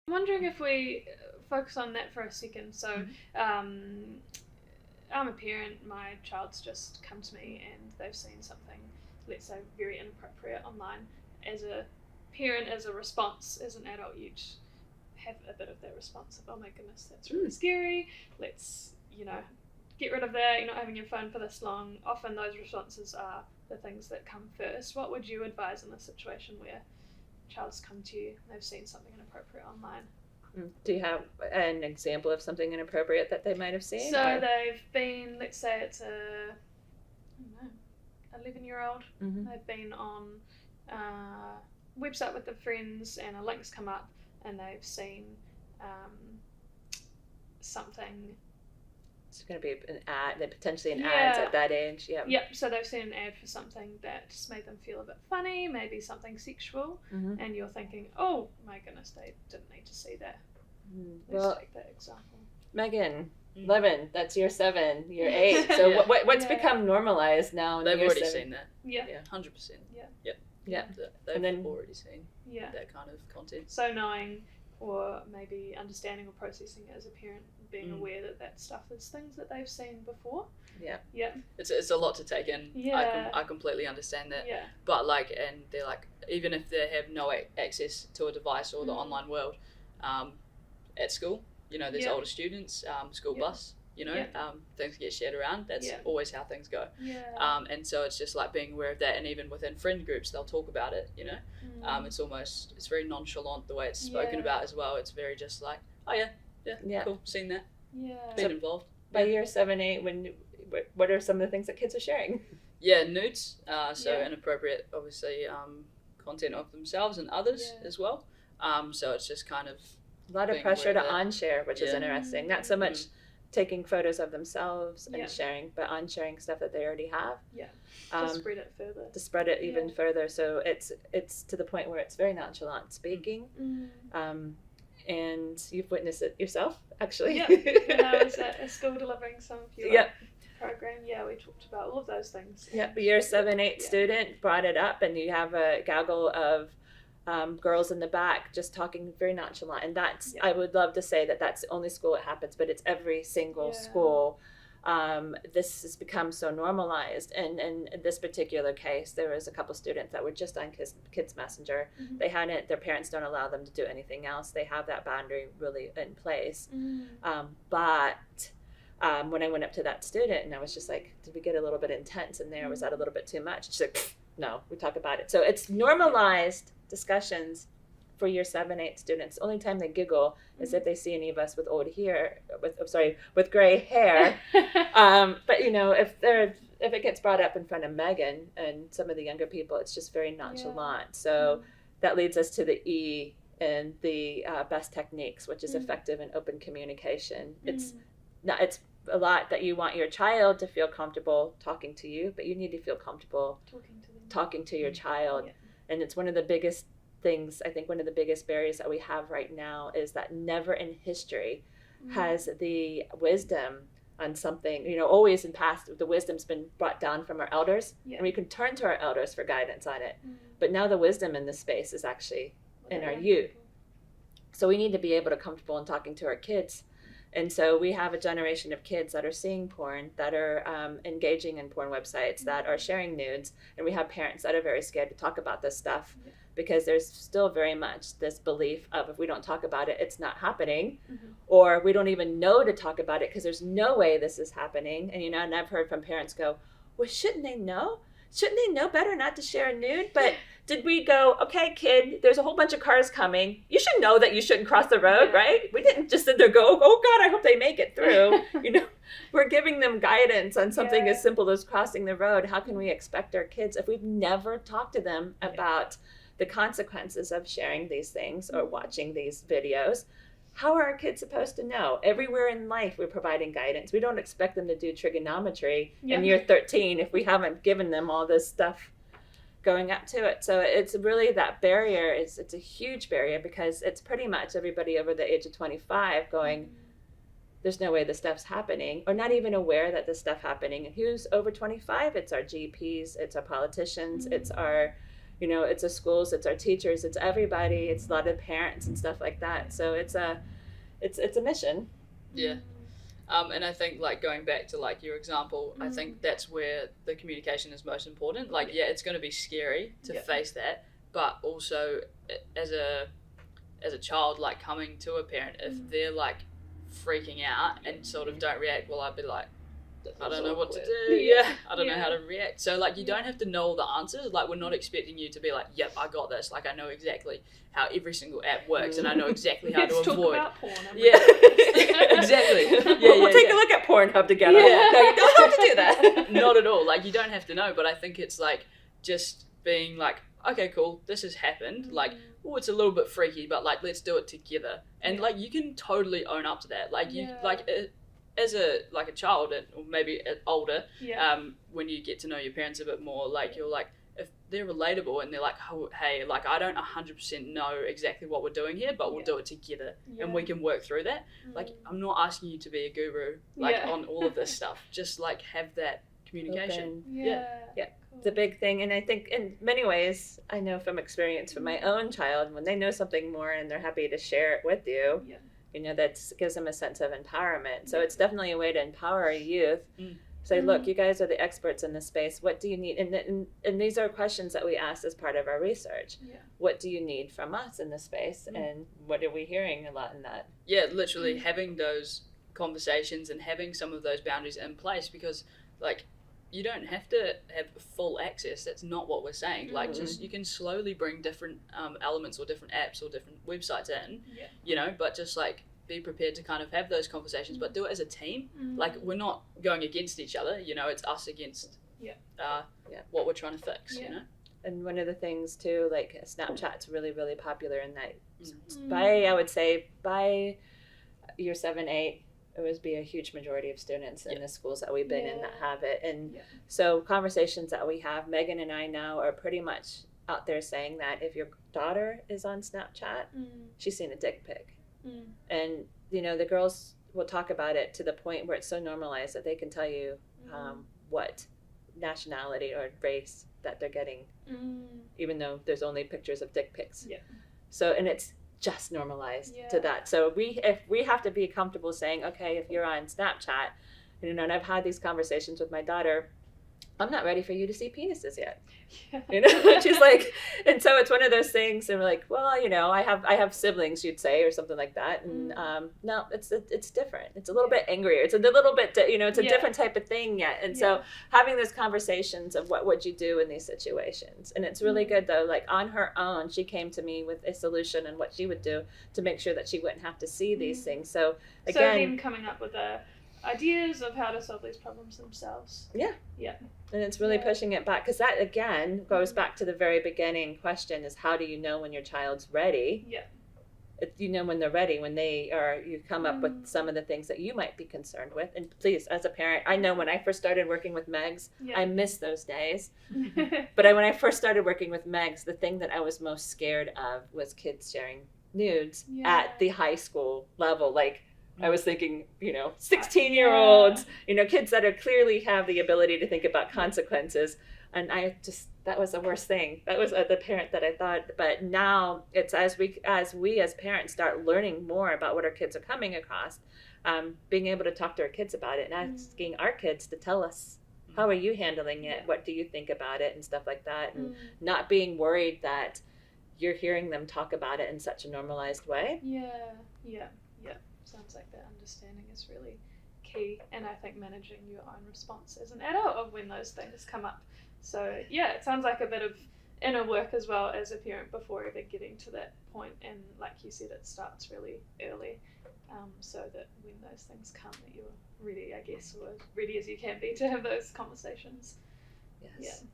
I'm wondering if we focus on that for a second. So, I'm a parent, my child's just come to me and they've seen something, let's say, very inappropriate online. As a parent, as a response, as an adult, you'd have a bit of that response of, oh my goodness, that's really scary, let's, get rid of that, you're not having your phone for this long. Often those responses are the things that come first. What would you advise in a situation where a child's come to you, they've seen something inappropriate online? Do you have an example of something inappropriate that they might have seen? So they've been, let's say it's a, I don't know, 11-year-old. They've been on a website with their friends and a link's come up and they've seen something. It's going to be an ad, potentially an ad at that age. Yep, so they've seen an ad for something that just made them feel a bit funny, maybe something sexual, and you're thinking, oh my goodness, they didn't need to see that. Let's take that example. Megan, 11, that's year 7, year 8. So what's become normalized now? They've already seen that. Yeah. 100%. Yeah. They've already seen that kind of content. So knowing or maybe understanding or processing it as a parent, being aware that stuff is things that they've seen before. Yeah. It's a lot to take in. Yeah. I completely understand that. Yeah. But and they're even if they have no access to a device or the online world, at school, there's older students, school bus, things get shared around. That's always how things go. Yeah. And so it's just being aware of that, and even within friend groups, they'll talk about it. It's very nonchalant the way it's spoken about as well. It's very just oh yeah, cool, seen that. Yeah. Been involved. By year 7, 8, what are some of the things that kids are sharing? Yeah, nudes. Inappropriate, obviously, content of themselves and others as well. So it's just kind of a lot of pressure to on-share, which is interesting. Not so much taking photos of themselves and sharing, but on-sharing stuff that they already have. Yeah. To spread it further. To spread it even further. So it's to the point where it's very nonchalant speaking. And you've witnessed it yourself, actually. Yeah. When I was at a school delivering some of your program, we talked about all of those things. Yeah, the year 7, 8 student brought it up, and you have a gaggle of girls in the back just talking very nonchalant. And that's, I would love to say that that's the only school it happens, but it's every single school. This has become so normalized, and in this particular case there was a couple students that were just on Kids Messenger. They hadn't, their parents don't allow them to do anything else. They have that boundary really in place. But when I went up to that student and I was just like, did we get a little bit intense in there? Was that a little bit too much? She's like, no, we talk about it. So it's normalized discussions for year 7, 8 students. The only time they giggle is if they see any of us with with gray hair. But if it gets brought up in front of Megan and some of the younger people, it's just very nonchalant. So that leads us to the E in the best techniques, which is effective and open communication. It's a lot that you want your child to feel comfortable talking to you, but you need to feel comfortable talking to your child. And it's one of the biggest things, I think one of the biggest barriers that we have right now is that never in history has the wisdom on something, always in past, the wisdom's been brought down from our elders, and we can turn to our elders for guidance on it. But now the wisdom in this space is actually in our youth. So we need to be able to comfortable in talking to our kids. And so we have a generation of kids that are seeing porn, that are engaging in porn websites, that are sharing nudes, and we have parents that are very scared to talk about this stuff because there's still very much this belief of if we don't talk about it, it's not happening, or we don't even know to talk about it because there's no way this is happening. And and I've heard from parents go, well, shouldn't they know? Shouldn't they know better not to share a nude? But did we go, okay, kid, there's a whole bunch of cars coming. You should know that you shouldn't cross the road, right? We didn't just sit there go, oh God, I hope they make it through. We're giving them guidance on something as simple as crossing the road. How can we expect our kids, if we've never talked to them about the consequences of sharing these things or watching these videos, how are our kids supposed to know? Everywhere in life, we're providing guidance. We don't expect them to do trigonometry in year 13 if we haven't given them all this stuff going up to it. So it's really that barrier. It's a huge barrier because it's pretty much everybody over the age of 25 going, there's no way this stuff's happening, or not even aware that this stuff happening. And who's over 25? It's our GPs, it's our politicians, it's our it's the schools, it's our teachers, it's everybody, it's a lot of parents and stuff like that. So it's a mission. Yeah. And I think, like, going back to, like, your example, I think that's where the communication is most important. Like, yeah, it's going to be scary to face that, but also as a child, like, coming to a parent, if they're, like, freaking out and sort of don't react, well, I'd be like, I don't know what to do. Yeah. I don't know how to react. So, like, you don't have to know all the answers. Like, we're not expecting you to be like, yep, I got this. Like, I know exactly how every single app works, and I know exactly how to avoid. Talk about porn. Yeah, exactly. We'll take a look at Pornhub together. Yeah. No, you don't have to do that. Not at all. Like, you don't have to know, but I think it's like just being like, okay, cool, this has happened. Like, oh, it's a little bit freaky, but like, let's do it together. And like, you can totally own up to that. Like, you as a child, or maybe older, when you get to know your parents a bit more, like, you're like, if they're relatable and they're like, oh, hey, like, I don't 100% know exactly what we're doing here, but we'll do it together and we can work through that. Like, I'm not asking you to be a guru, like, on all of this stuff. Just like, have that communication. Cool. The big thing, and I think in many ways, I know from experience from my own child, when they know something more and they're happy to share it with you, that gives them a sense of empowerment. So it's definitely a way to empower a youth. Say, look, you guys are the experts in this space. What do you need? And these are questions that we ask as part of our research. What do you need from us in this space? And what are we hearing a lot in that? Yeah, literally having those conversations and having some of those boundaries in place, because, like, you don't have to have full access. That's not what we're saying. Like, just, you can slowly bring different elements or different apps or different websites in, but just, like, be prepared to kind of have those conversations, but do it as a team. Like, we're not going against each other, it's us against what we're trying to fix, And one of the things too, like, Snapchat's really, really popular in that I would say by year 7, 8, it would be a huge majority of students in the schools that we've been in that have it. And so conversations that we have, Megan and I now are pretty much out there saying that if your daughter is on Snapchat, she's seen a dick pic. And, the girls will talk about it to the point where it's so normalized that they can tell you what nationality or race that they're getting, even though there's only pictures of dick pics. So, and it's just normalized to that. So if we have to be comfortable saying, okay, if you're on Snapchat, and I've had these conversations with my daughter, I'm not ready for you to see penises yet. She's like, and so it's one of those things, and we're like, well, I have siblings, you'd say, or something like that. And no, it's different. It's a little bit angrier. It's a little bit, it's a different type of thing yet. And so having those conversations of what would you do in these situations. And it's really good though, like, on her own, she came to me with a solution and what she would do to make sure that she wouldn't have to see these things. So again, them coming up with ideas of how to solve these problems themselves. And it's really pushing it back, because that again goes back to the very beginning question, is how do you know when your child's ready? When they're ready, when they are, you come up with some of the things that you might be concerned with. And please, as a parent, I know when I first started working with Megs, I miss those days. But when I first started working with Megs, the thing that I was most scared of was kids sharing nudes at the high school level. Like, I was thinking, 16-year-olds, kids that are clearly have the ability to think about consequences. And that was the worst thing. That was the parent that I thought. But now it's as we as parents start learning more about what our kids are coming across, being able to talk to our kids about it and asking our kids to tell us, how are you handling it? What do you think about it? And stuff like that. And not being worried that you're hearing them talk about it in such a normalized way. Sounds like that understanding is really key, and I think managing your own response as an adult of when those things come up. So it sounds like a bit of inner work as well as a parent before ever getting to that point, and like you said, it starts really early, so that when those things come, that you're ready, I guess, or as ready as you can be to have those conversations. Yes.